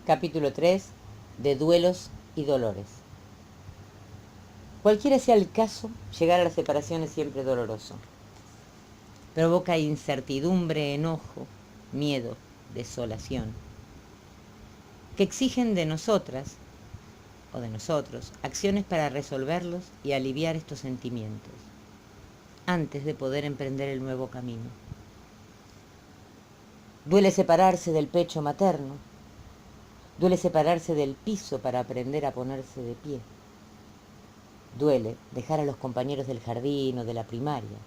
Capítulo 3 de duelos y dolores. Cualquiera sea el caso, llegar a la separación es siempre doloroso. Provoca incertidumbre, enojo, miedo, desolación, que exigen de nosotras o de nosotros acciones para resolverlos y aliviar estos sentimientos, antes de poder emprender el nuevo camino. Duele separarse del pecho materno, duele separarse del piso para aprender a ponerse de pie. Duele dejar a los compañeros del jardín o de la primaria.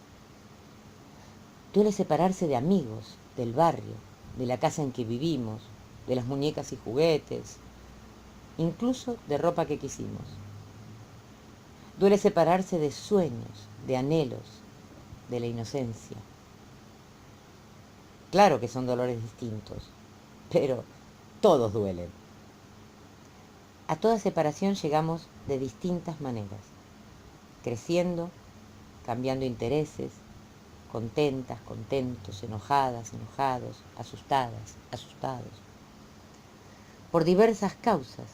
Duele separarse de amigos, del barrio, de la casa en que vivimos, de las muñecas y juguetes, incluso de ropa que quisimos. Duele separarse de sueños, de anhelos, de la inocencia. Claro que son dolores distintos, pero todos duelen. A toda separación llegamos de distintas maneras, creciendo, cambiando intereses, contentas, contentos, enojadas, enojados, asustadas, asustados. Por diversas causas,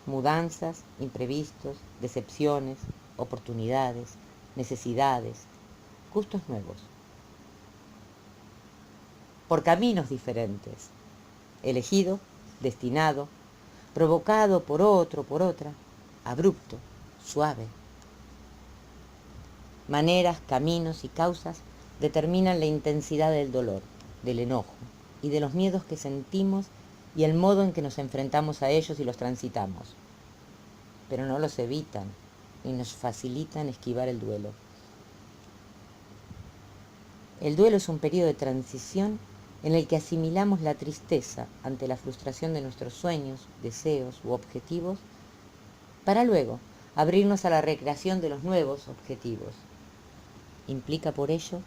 mudanzas, imprevistos, decepciones, oportunidades, necesidades, gustos nuevos. Por caminos diferentes, elegido, destinado, provocado por otro, por otra, abrupto, suave. Maneras, caminos y causas determinan la intensidad del dolor, del enojo y de los miedos que sentimos y el modo en que nos enfrentamos a ellos y los transitamos. Pero no los evitan y nos facilitan esquivar el duelo. El duelo es un periodo de transición en el que asimilamos la tristeza ante la frustración de nuestros sueños, deseos u objetivos, para luego abrirnos a la recreación de los nuevos objetivos. Implica por ello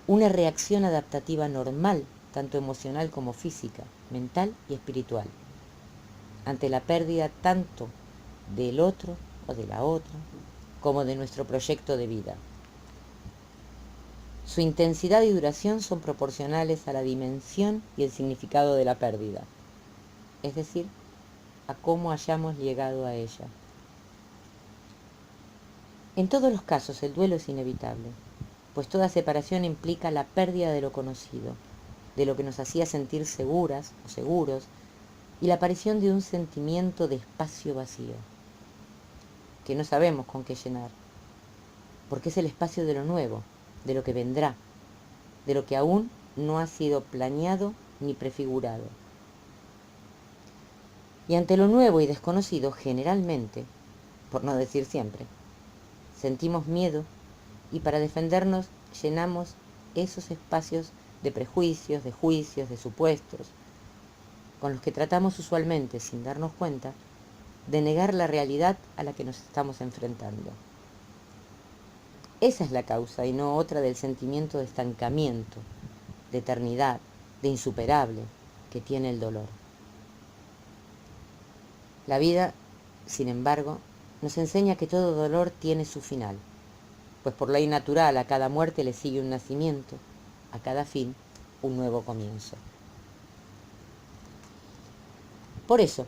una reacción adaptativa normal, tanto emocional como física, mental y espiritual, ante la pérdida tanto del otro o de la otra, como de nuestro proyecto de vida. Su intensidad y duración son proporcionales a la dimensión y el significado de la pérdida, es decir, a cómo hayamos llegado a ella. En todos los casos el duelo es inevitable, pues toda separación implica la pérdida de lo conocido, de lo que nos hacía sentir seguras o seguros, y la aparición de un sentimiento de espacio vacío, que no sabemos con qué llenar, porque es el espacio de lo nuevo, de lo que vendrá, de lo que aún no ha sido planeado ni prefigurado. Y ante lo nuevo y desconocido, generalmente, por no decir siempre, sentimos miedo y para defendernos llenamos esos espacios de prejuicios, de juicios, de supuestos, con los que tratamos usualmente, sin darnos cuenta, de negar la realidad a la que nos estamos enfrentando. Esa es la causa y no otra del sentimiento de estancamiento, de eternidad, de insuperable que tiene el dolor. La vida, sin embargo, nos enseña que todo dolor tiene su final, pues por ley natural a cada muerte le sigue un nacimiento, a cada fin un nuevo comienzo. Por eso,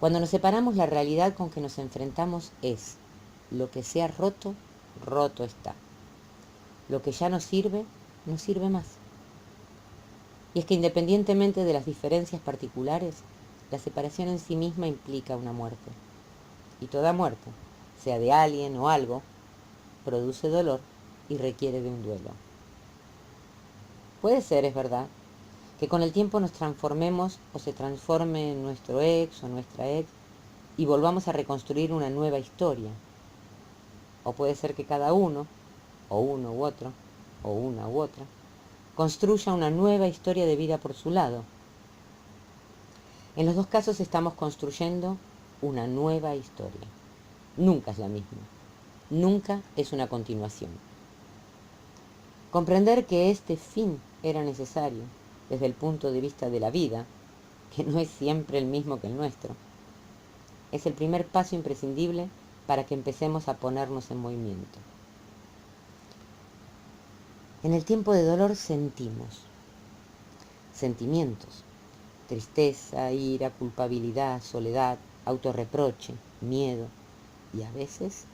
cuando nos separamos, la realidad con que nos enfrentamos es: lo que se ha roto, roto está. Lo que ya no sirve, no sirve más. Y es que independientemente de las diferencias particulares, la separación en sí misma implica una muerte. Y toda muerte, sea de alguien o algo, produce dolor y requiere de un duelo. Puede ser, es verdad, que con el tiempo nos transformemos o se transforme en nuestro ex o nuestra ex y volvamos a reconstruir una nueva historia. O puede ser que cada uno, o uno u otro, o una u otra, construya una nueva historia de vida por su lado. En los dos casos estamos construyendo una nueva historia. Nunca es la misma. Nunca es una continuación. Comprender que este fin era necesario desde el punto de vista de la vida, que no es siempre el mismo que el nuestro, es el primer paso imprescindible para que empecemos a ponernos en movimiento. En el tiempo de dolor sentimos sentimientos, tristeza, ira, culpabilidad, soledad, autorreproche, miedo y a veces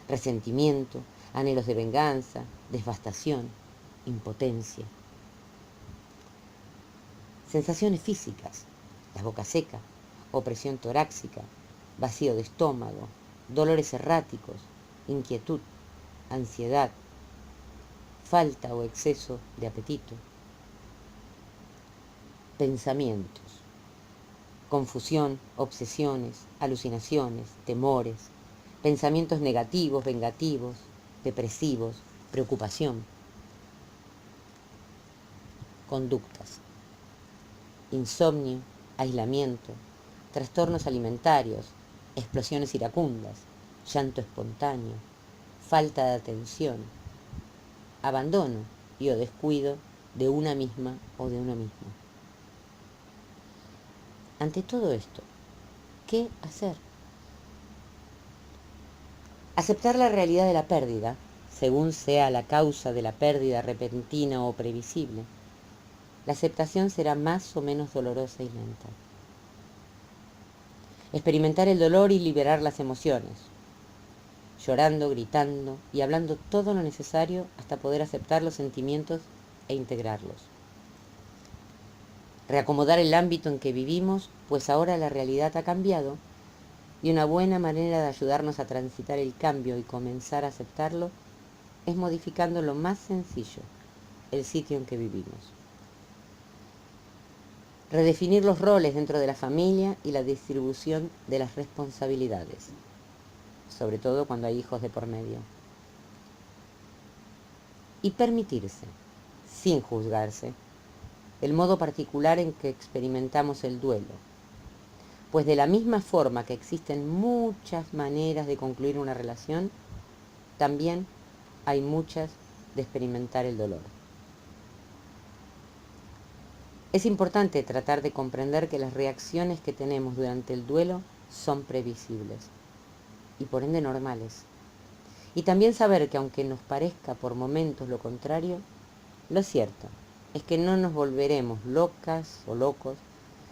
resentimiento, anhelos de venganza, devastación, impotencia. Sensaciones físicas, la boca seca, opresión torácica, vacío de estómago, dolores erráticos, inquietud, ansiedad, falta o exceso de apetito. Pensamientos, confusión, obsesiones, alucinaciones, temores, pensamientos negativos, vengativos, depresivos, preocupación. Conductas, insomnio, aislamiento, trastornos alimentarios, explosiones iracundas, llanto espontáneo, falta de atención, abandono y o descuido de una misma o de uno mismo. Ante todo esto, ¿qué hacer? Aceptar la realidad de la pérdida, según sea la causa de la pérdida repentina o previsible. La aceptación será más o menos dolorosa y lenta. Experimentar el dolor y liberar las emociones, llorando, gritando y hablando todo lo necesario hasta poder aceptar los sentimientos e integrarlos. Reacomodar el ámbito en que vivimos, pues ahora la realidad ha cambiado y una buena manera de ayudarnos a transitar el cambio y comenzar a aceptarlo es modificando lo más sencillo, el sitio en que vivimos. Redefinir los roles dentro de la familia y la distribución de las responsabilidades, sobre todo cuando hay hijos de por medio. Y permitirse, sin juzgarse, el modo particular en que experimentamos el duelo, pues de la misma forma que existen muchas maneras de concluir una relación, también hay muchas de experimentar el dolor. Es importante tratar de comprender que las reacciones que tenemos durante el duelo son previsibles y por ende normales. Y también saber que aunque nos parezca por momentos lo contrario, lo cierto es que no nos volveremos locas o locos,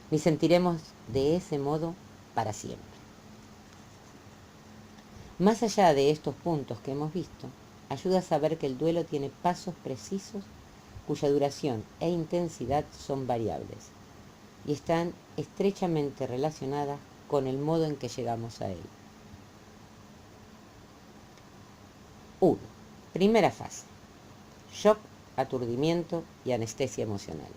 ni sentiremos de ese modo para siempre. Más allá de estos puntos que hemos visto, ayuda a saber que el duelo tiene pasos precisos cuya duración e intensidad son variables y están estrechamente relacionadas con el modo en que llegamos a él. 1. Primera fase. Shock, aturdimiento y anestesia emocional.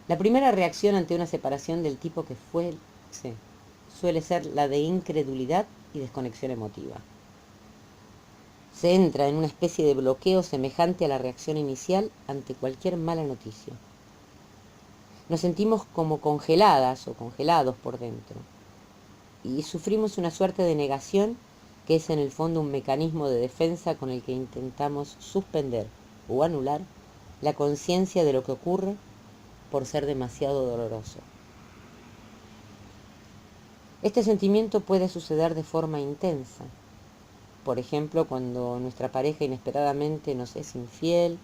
La primera reacción ante una separación del tipo que fuese suele ser la de incredulidad y desconexión emotiva. Se entra en una especie de bloqueo semejante a la reacción inicial ante cualquier mala noticia. Nos sentimos como congeladas o congelados por dentro y sufrimos una suerte de negación que es en el fondo un mecanismo de defensa con el que intentamos suspender o anular la conciencia de lo que ocurre por ser demasiado doloroso. Este sentimiento puede suceder de forma intensa. Por ejemplo, cuando nuestra pareja inesperadamente nos es infiel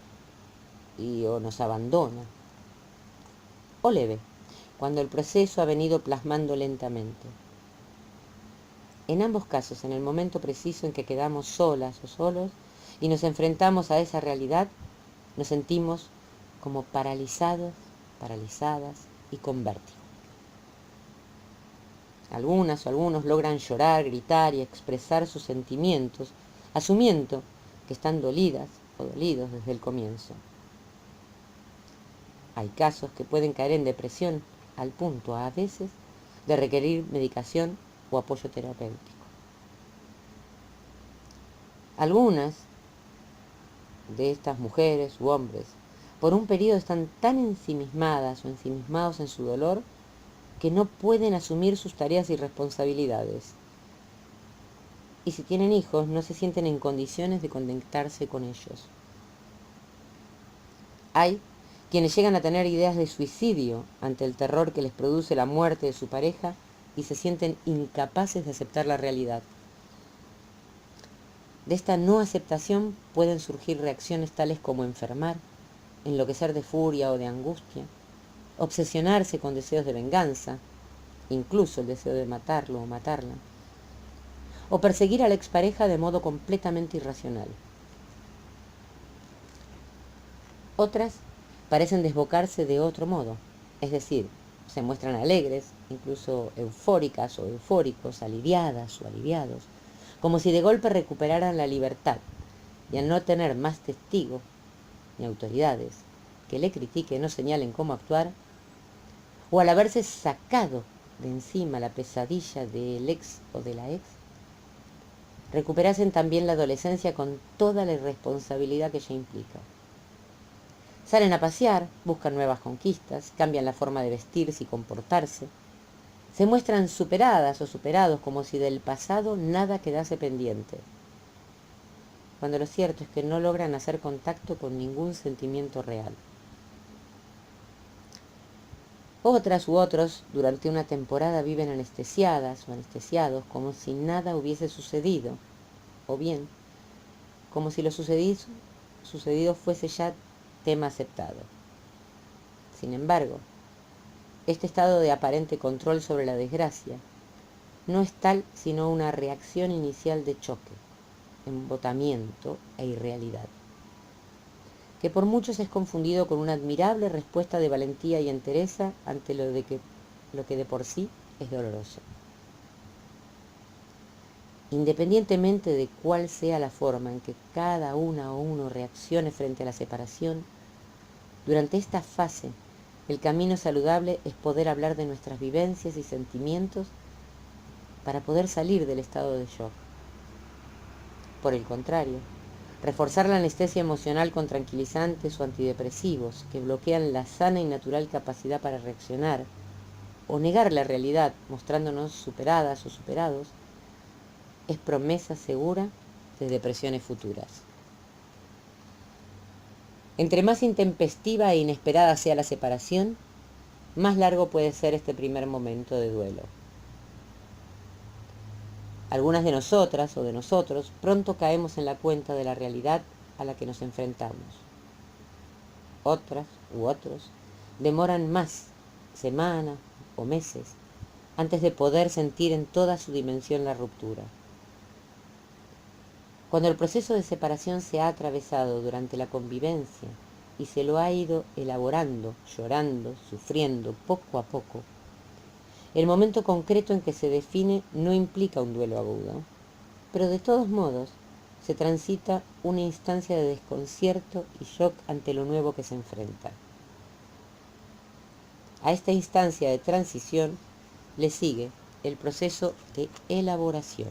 o nos abandona. O leve, cuando el proceso ha venido plasmando lentamente. En ambos casos, en el momento preciso en que quedamos solas o solos y nos enfrentamos a esa realidad, nos sentimos como paralizados, paralizadas y con vértigo. Algunas o algunos logran llorar, gritar y expresar sus sentimientos, asumiendo que están dolidas o dolidos desde el comienzo. Hay casos que pueden caer en depresión al punto, a veces, de requerir medicación o apoyo terapéutico. Algunas de estas mujeres u hombres, por un periodo están tan ensimismadas o ensimismados en su dolor que no pueden asumir sus tareas y responsabilidades. Y si tienen hijos, no se sienten en condiciones de conectarse con ellos. Hay quienes llegan a tener ideas de suicidio ante el terror que les produce la muerte de su pareja y se sienten incapaces de aceptar la realidad. De esta no aceptación pueden surgir reacciones tales como enfermar, enloquecer de furia o de angustia, obsesionarse con deseos de venganza, incluso el deseo de matarlo o matarla, o perseguir a la expareja de modo completamente irracional. Otras parecen desbocarse de otro modo, es decir, se muestran alegres, incluso eufóricas o eufóricos, aliviadas o aliviados, como si de golpe recuperaran la libertad, y al no tener más testigos ni autoridades que le critiquen o señalen cómo actuar, o al haberse sacado de encima la pesadilla del ex o de la ex, recuperasen también la adolescencia con toda la irresponsabilidad que ella implica. Salen a pasear, buscan nuevas conquistas, cambian la forma de vestirse y comportarse, se muestran superadas o superados como si del pasado nada quedase pendiente, cuando lo cierto es que no logran hacer contacto con ningún sentimiento real. Otras u otros durante una temporada viven anestesiadas o anestesiados como si nada hubiese sucedido, o bien como si lo sucedido fuese ya tema aceptado. Sin embargo, este estado de aparente control sobre la desgracia no es tal sino una reacción inicial de choque, embotamiento e irrealidad, que por muchos es confundido con una admirable respuesta de valentía y entereza ante lo que de por sí es doloroso. Independientemente de cuál sea la forma en que cada una o uno reaccione frente a la separación, durante esta fase, el camino saludable es poder hablar de nuestras vivencias y sentimientos para poder salir del estado de shock. Por el contrario, reforzar la anestesia emocional con tranquilizantes o antidepresivos que bloquean la sana y natural capacidad para reaccionar, o negar la realidad mostrándonos superadas o superados, es promesa segura de depresiones futuras. Entre más intempestiva e inesperada sea la separación, más largo puede ser este primer momento de duelo. Algunas de nosotras o de nosotros pronto caemos en la cuenta de la realidad a la que nos enfrentamos. Otras u otros demoran más, semanas o meses, antes de poder sentir en toda su dimensión la ruptura. Cuando el proceso de separación se ha atravesado durante la convivencia y se lo ha ido elaborando, llorando, sufriendo poco a poco, el momento concreto en que se define no implica un duelo agudo, pero de todos modos se transita una instancia de desconcierto y shock ante lo nuevo que se enfrenta. A esta instancia de transición le sigue el proceso de elaboración.